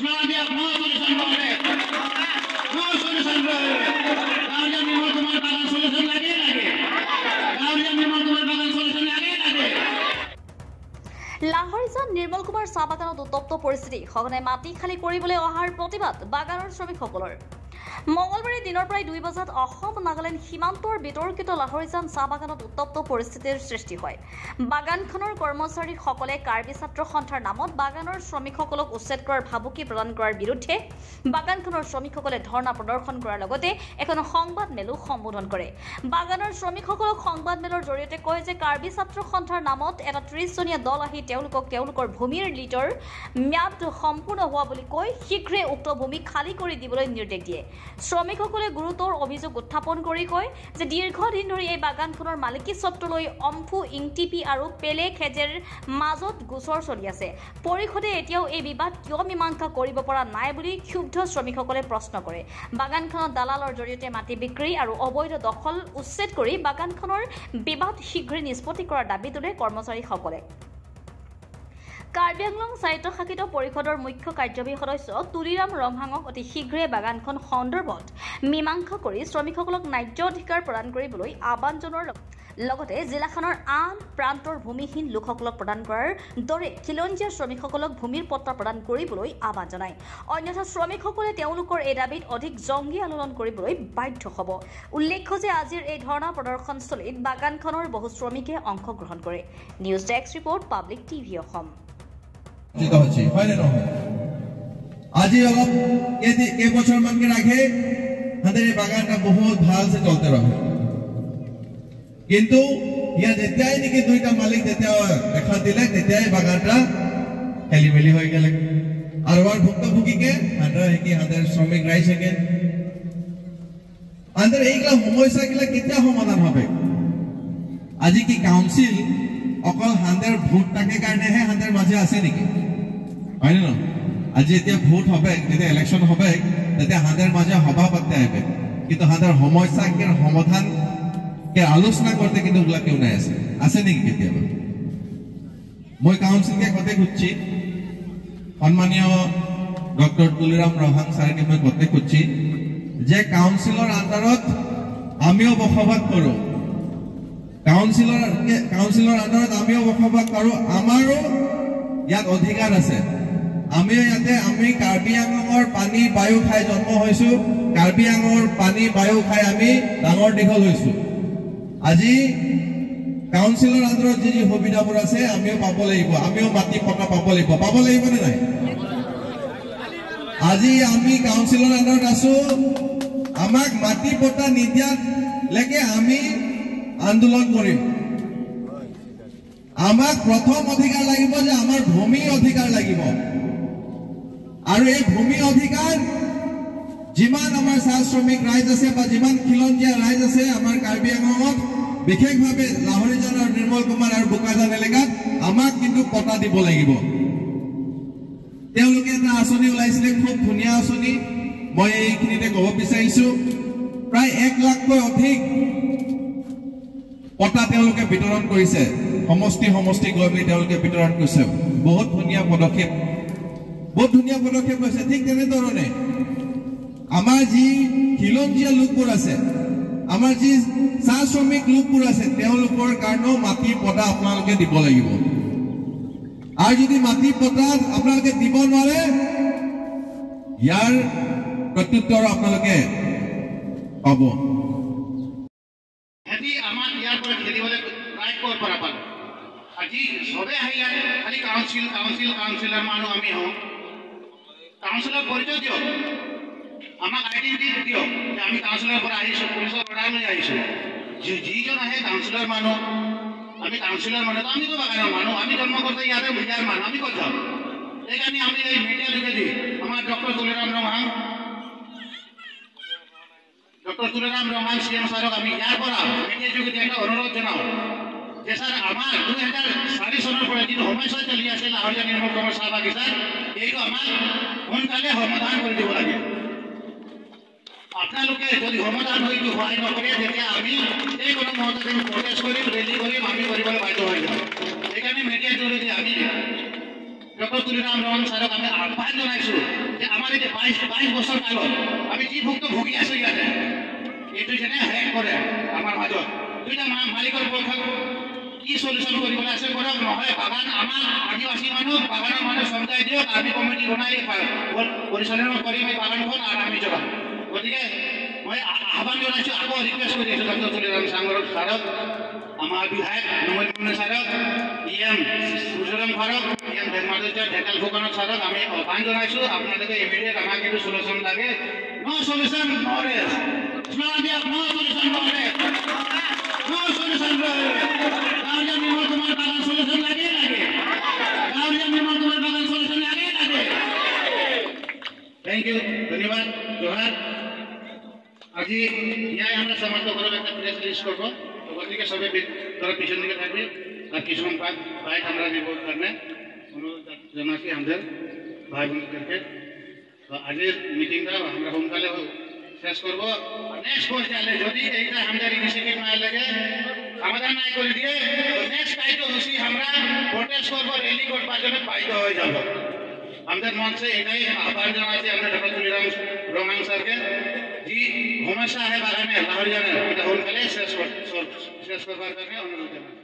slogan দিয়া নো solution বলে নো solution বলে কাউরিয়া নির্মল কুমার বাগান সলিউশন লাগে কাউরিয়া নির্মল কুমার বাগান সলিউশন লাগে লাহৰিজান নিৰ্মল কুমাৰ চাহ বাগানত উত্তপ্ত পৰিস্থিতি সঘনাই মাটি খালী কৰিবলৈ অহাৰ প্ৰতিবাদ বাগানৰ শ্ৰমিকসকলৰ মঙলবাৰে দিনৰ প্ৰায় 2 বজাত অসম নাগালেণ্ড সীমান্তৰ বিতৰ্কিত লাহৰিজান চাহ বাগানত উত্তপ্ত পৰিস্থিতিৰ সৃষ্টি হয় বাগানখনৰ কৰ্মচাৰীসকলে কাৰ্বি ছাত্ৰ সন্থাৰ নামত বাগানৰ শ্ৰমিকসকলক উচ্ছেদ কৰাৰ ভাবুকি প্ৰদান কৰাৰ বিৰুদ্ধে বাগানখনৰ শ্ৰমিকসকলে ধৰ্ণা প্ৰদৰ্শন কৰাৰ লগতে এখন সংবাদ মেলো সম্বোধন কৰে বাগানৰ শ্ৰমিকসকলক সংবাদ মেলৰ জৰিয়তে কয় যে কাৰ্বি ছাত্ৰ সন্থাৰ নামত এটা 30জনীয়া দল আহি তেওঁলোকৰ ভূমিৰ লিটৰ ম্যাদ সম্পূৰ্ণ হোৱা বুলি কৈ শীঘ্ৰে উক্ত ভূমি খালী কৰি দিবলৈ নিৰ্দেশ দিয়ে শ্ৰমিকসকলে গুৰুতৰ অভিযোগ উত্থাপন কৰি কয় যে দীৰ্ঘদিন ধৰি এই বাগানখনৰ মালিকী স্বত্বলৈ অম্ফু ইংটিপি আৰু পেলে খেজেৰ মাজত গোচৰ চলি আছে পৰিষদে এতিয়াও এই বিবাদ কিয় মীমাংসা কৰিব পৰা নাই বুলি ক্ষুব্ধ শ্ৰমিকসকলে প্ৰশ্ন কৰে বাগানখনত দালালৰ জৰিয়তে মাটি বিক্ৰী আৰু অবৈধ দখল উচ্ছেদ কৰি বাগানখনৰ বিবাদ শীঘ্ৰে নিষ্পত্তি কৰাৰ দাবী তোলে কৰ্মচাৰীসকলে কাৰ্বি আংলং স্বায়ত্তশাসিত পৰিষদৰ মুখ্য কাৰ্যবাহী সদস্য তুলিৰাম ৰংহাঙক অতি শীঘ্ৰে বাগানখন সন্দৰ্ভত মীমাংসা কৰি শ্ৰমিকসকলক ন্যায্য অধিকাৰ প্ৰদান কৰিবলৈ আহ্বান জনোৱাৰ লগতে জিলাখনৰ আন প্ৰান্তৰ ভূমিহীন লোকসকলক প্ৰদান কৰাৰ দৰে খিলঞ্জীয়া শ্ৰমিকসকলক ভূমিৰ পট্টা প্ৰদান কৰিবলৈ আহ্বান জনায় অন্যথা শ্ৰমিকসকলে তেওঁলোকৰ এই দাবীত অধিক জংগী আন্দোলন কৰিবলৈ বাধ্য হ'ব উল্লেখ্য যে আজিৰ এই ধৰ্ণা প্ৰদৰ্শনস্থলীত বাগানখনৰ বহু শ্ৰমিকে অংশগ্ৰহণ কৰে news desk report public TV Assam আজি অলপ কেইবছৰমানকে ৰাখে হাতেৰে বাগানটা বহুত ভালছে চলতে ৰহে কিন্তু ইয়াত যেতিয়াই নেকি দুইটা মালিক যেতিয়া দেখা দিলে তেতিয়াই বাগানটা খেলি মেলি হৈ গেলে আৰু আৰু ভুক্তভোগীকে হাতেৰ শ্ৰমিক ৰাইজকে আন্দাৰ এইগিলা সমস্যাগিলা কেতিয়া সমাধান হবে আজি কি কাউন্সিল অকল হাতেৰ ভোট থাকে কাৰণেহে হাতেৰ মাজে আছে নেকি হয় না আজি এতিয়া ভোট হবে যেতিয়া ইলেকশন হবে তেতিয়া হাতেৰ মাজে সভা পাতে আহিবে কিন্তু হাতেৰ সমস্যাকে সমাধান কে আলোচনা করতে কিন্তু ওগুলা কেউ নাই আছে নাকি কেতিয়াবা মই কাউন্সিলকে কতে খুঁজছি সন্মানীয় ডক্টর তুলিরাম রহাং ছাৰকে মই কতে খুঁজছি যে কাউন্সিলৰ আন্ডাৰত আমিও বসবাস কৰো কাউন্সিলৰ আন্ডাৰত আমিও বসবাস কৰো আমাৰো ইয়াত অধিকাৰ আছে আমিও ইয়াতে আমি কাৰ্বি আংলঙৰ পানী বায়ু খাই জন্ম হৈছো কাৰ্বি আংলঙৰ পানী বায়ু খাই আমি ডাঙৰ দীঘল হৈছো আজি কাউন্সিলৰ আন্ডাৰত যি সুবিধাবোৰ আছে আমিও পাব লাগিব আমিও মাটি পট্টা পাব লাগিব নে নাই আজি আমি কাউন্সিলৰ আন্ডাৰত আছো আমাক মাটি পট্টা নিদিয়ালৈকে আমি আন্দোলন কৰিম আমাক প্ৰথম অধিকাৰ লাগিব যে আমাৰ ভূমি অধিকাৰ লাগিব আৰু এই ভূমি অধিকাৰ যিমান আমাৰ চাহ শ্ৰমিক ৰাইজ আছে বা যিমান খিলঞ্জীয়া ৰাইজ আছে আমাৰ কাৰ্বি আংলঙত বিশেষভাৱে লাহৰিজান আৰু নিৰ্মল কুমাৰ আৰু বোকাজান এলেকাত আমাক কিন্তু পট্টা দিব লাগিব তেওঁলোকে এটা আঁচনি ওলাইছিলে খুব ধুনীয়া আঁচনি মই এইখিনিতে ক'ব বিচাৰিছো প্ৰায় 1 লাখকৈ অধিক পট্টা তেওঁলোকে বিতৰণ কৰিছে সমষ্টি গৈ মেলি তেওঁলোকে বিতৰণ কৰিছে বহুত ধুনীয়া পদক্ষেপ লৈছে ঠিক তেনেধৰণে আমাৰ যি খিলঞ্জীয়া লোকবোৰ আছে আমাৰ যি চাহ শ্ৰমিক লোকবোৰ আছে তেওঁলোকৰ কাৰণেও মাটি পট্টা আপোনালোকে দিব লাগিব আৰু যদি মাটি পট্টা আপোনালোকে দিব নোৱাৰে ইয়াৰ প্ৰত্যুত্তৰ আপোনালোকে পাব এটি আমাৰ ইয়াৰ পৰা খেলিবলৈ ৰাইট কৰ পৰা পালো আজি সবে আহিলে খালি কাউন্সিলৰ মানুহ আমি হওঁ কাউন্সিলৰ পৰিচয় দিয়ক আমাক আইডেন্টিটি দিয়ক যে আমি কাউন্সিলৰ পৰা আহিছোঁ পুলিচৰ অৰ্ডাৰ লৈ আহিছোঁ যিজন আহে কাউন্সিলৰ মানুহ আমি কাউন্সিলৰ মানুহ আমিতো বাগানৰ মানুহ আমি জন্ম কৰিছে ইয়াতে ইয়াৰ মানুহ আমি ক'ত যাওঁ সেইকাৰণে আমি এই মিডিয়া যোগেদি আমাৰ ডক্টৰ তুলিৰাম ৰহাং CM ছাৰক আমি ইয়াৰ পৰা মিডিয়া যোগেদি এটা অনুৰোধ জনাওঁ যে স্যাৰ আমাৰ 2004 চনৰ পৰা যিটো সমস্যা চলি আছে লাহৰিজান নিৰ্মল কুমাৰ চাহ বাগিচাত এইটো আমাক সোনকালে সমাধান কৰি দিব লাগে আপোনালোকে যদি সমাধান হয়তো সহায় নকৰে তেতিয়া আমি এই কোনো মুহূৰ্ততে প্ৰটেষ্ট কৰিম ৰেলী কৰিম আমি কৰিবলৈ বাধ্য হৈ যাম সেইকাৰণে মিডিয়া যোগেদি আমি ডক্টৰ তুলিৰাম ৰহমান ছাৰক আমি আহ্বান জনাইছোঁ যে আমাৰ এই 22 বছৰ কালত আমি যি ভুগি আছোঁ ইয়াতে এইটো যেনে হেক কৰে আমাৰ মাজত দুইটা মালিকৰ পক্ষত কি সলিউশন কৰিবলৈ আছে কৰক নহয় বাগান আমাৰ আদিবাসী মানুহ বাগানৰ মানুহ সমজাই দিয়ক আমি কমিটি বনাই পৰিচালনা কৰিম এই বাগানখন আৰু আমি জনাম গতিকে মই আহ্বান জনাইছোঁ আকৌ ৰিকুৱেষ্ট কৰি আছোঁ ডক্টৰ তুলিৰাম ছাৰক আমাৰ বিধায়ক নমনীয় ছাৰক এম সুজৰাম ছাৰক এম ধেমাদুজাৰ ঢেকাল ফুকনৰ ছাৰক আমি আহ্বান জনাইছোঁ আপোনালোকে ইমিডিয়েট আমাক এইটো সলিউশন লাগে নো সলিউশন নো ৰেষ্ট নো সলিউশন নো ৰেষ্ট নো সলিউশন গাঁৱলীয়া নিৰ্মল কুমাৰ বাগান সলিউশন লাগে গাঁৱলীয়া নিৰ্মল কুমাৰ বাগান সলিউশন লাগে থ্যাংক ইউ ধন্যবাদ জোহার আজি ইয়াই আমরা সমাপ্ত করব একটা প্রেস রিলিজ করবো গতিকে সবে তোরা পিছন দিকে থাকবে আর কিছুক্ষণ বাইক আমরা নেব কারণে অনুরোধ জানাচ্ছি আমাদের ভাই বোনদেরকে তো আজকের মিটিংটা আমরা সোনকালে শেষ করবো নেক্সট পর্যায়ে যদি এইটা আমাদের ইনিশিয়েটিভ না লাগে সমাধান নাই করে দিয়ে তো নেক্সট কার্যসূচি আমরা প্রোটেস্ট করবো র্যালি করবার জন্য বাধ্য হয়ে যাব আমাদের মঞ্চে এটাই আহ্বান জানাচ্ছি আমাদের ডক্টর তুলিরাম রহমান স্যারকে जी সমস্যা है बागान में लाहौरिया में এটা সোনকালে শেষ করবার কারণে অনুরোধ জানাচ্ছি